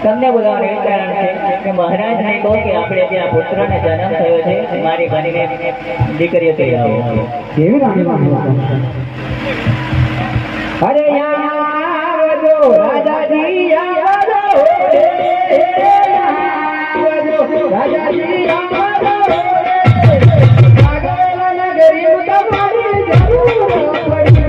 તમને બોલાવવાનું એ કારણ છે કે મહારાજને કહો કે આપણે જ્યાં પુત્રને જન્મ થયો છે મારી બનીને દીકરીઓ થઈ આવો. અરે આવજો રાજાજી આવજો રાજાજી આવજો નગરી તમારી જરૂર પડી.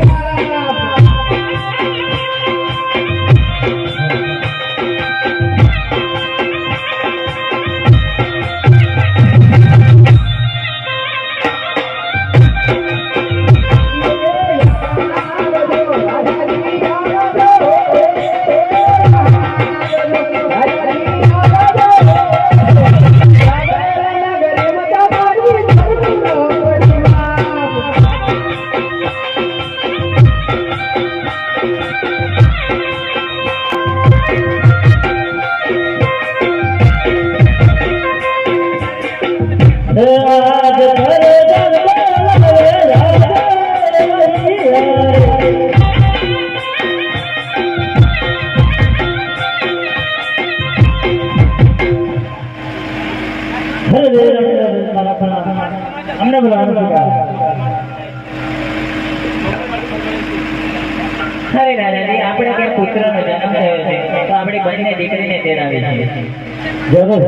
हमने बुलाया અરે દાદાજી આપણે ત્યાં પુત્રનો જન્મ થયો છે તો આપણે બંને દીકરીને તેડાવી છે. જરૂર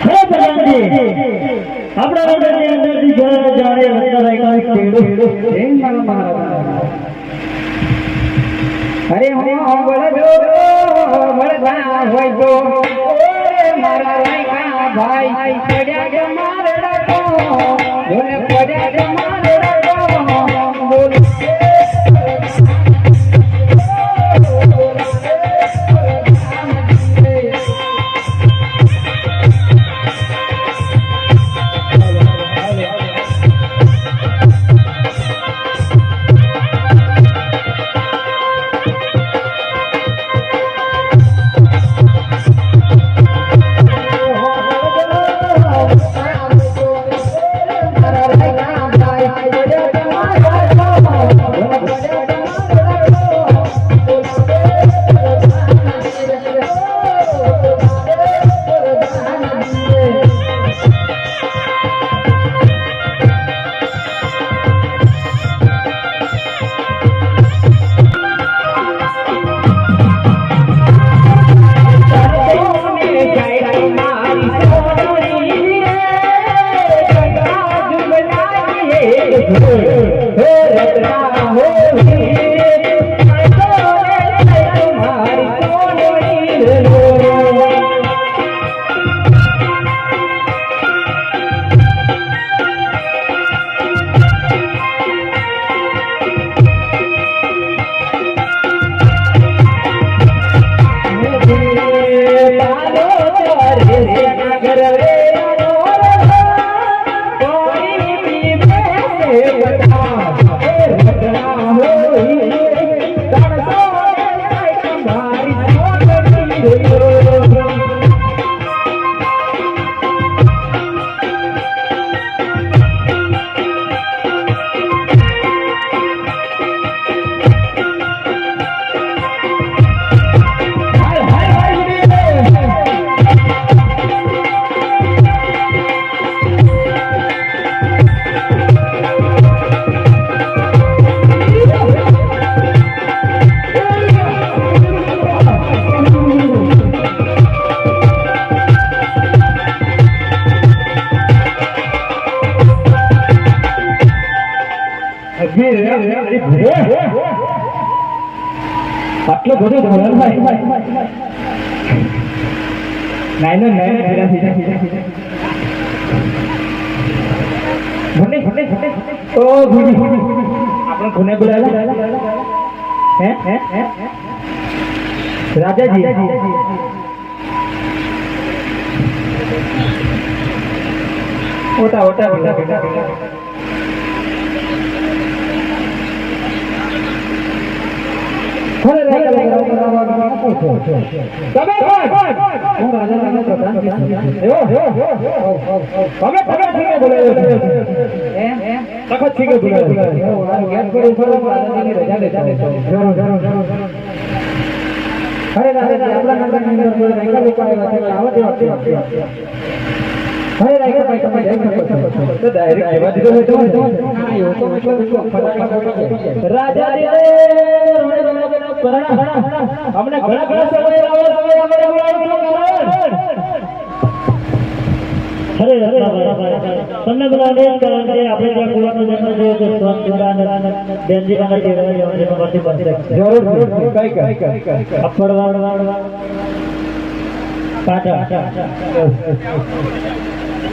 હે પ્રધાનજી આપણા રોડની અંદરથી જાણે અંદર એક કેડો એમ મારા અરે હું બોલજો મળવા હોય તો મારા લાયકા ભાઈ પડ્યા કે મારે ડકો બોલે પડ્યા કે મારે ડકો બોલ આટલો બધો ધોરણ ભાઈ નાઈનો નાઈનો ફેરા ભને ભને ભને ઓ ગુડી આપણે કોને બોલાવ્યા હે હે રાજાજી ઓટા ઓટા ઓટા ખરે રે તમે કોણ હું રાજાના પ્રધાન એવો તમે ઠીકે બોલાયો છે સખત ઠીકે બોલાયો ગેટ પર ઉભો રાજાની રજા લે ચાલે જરૂર અરે રાજા આપણા નગરની અંદર કોઈ રાયકા લોકો આવ્યા છે આવો દેવા અરે રાયકા ભાઈ તમે જઈ શકો છો તો ડાયરેક્ટ એવા દીધો હોય તો ના એવો તો મતલબ રાજા દે રોણે રોણે પરણા અમને ઘણા ઘણા સમય આવો આપણે બોલાવો અરે તમને બોલાવે કારણ કે આપણે ત્યાં કુવાનો જન્મ થયો છે સ્વામ સુરાન બેનજી કાના ટેરવા જવાની પાસે જરૂર કઈ અપડવાડ પાટા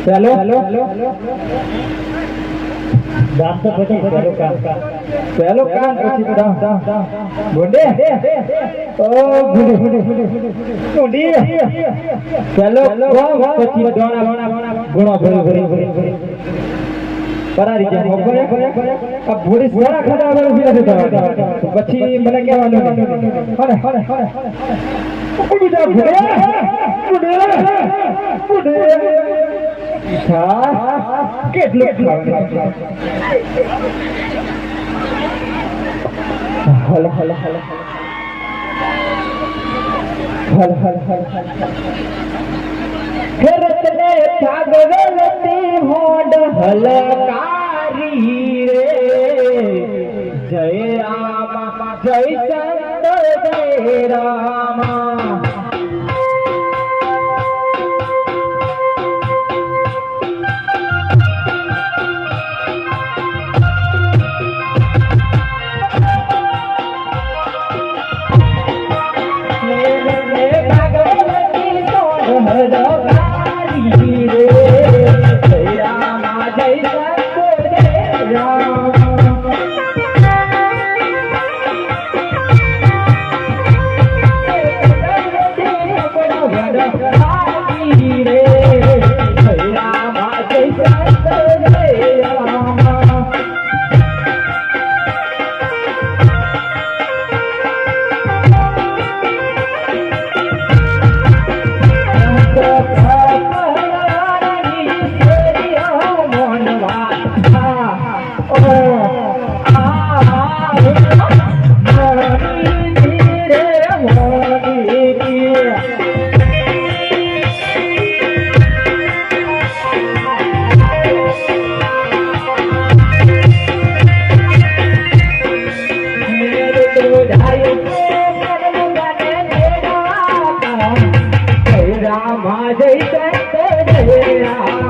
ચાલો ગામ તો પછી પેલું કામ ચાલો કામ પછી બધા ગોંડે ઓ ગુંડી ચાલો પછી ઘોડા ભરી પરારી જાય આ ભોડી સોના ખાતા આવે પછી મને કહેવાનું હરે ઉડી કેટલું હલ હલ હલ ખેરતને છાગરતી હોડ હલકારી રે જય રામ જય સંત જય રામ જય રામ જય સંત જય રામ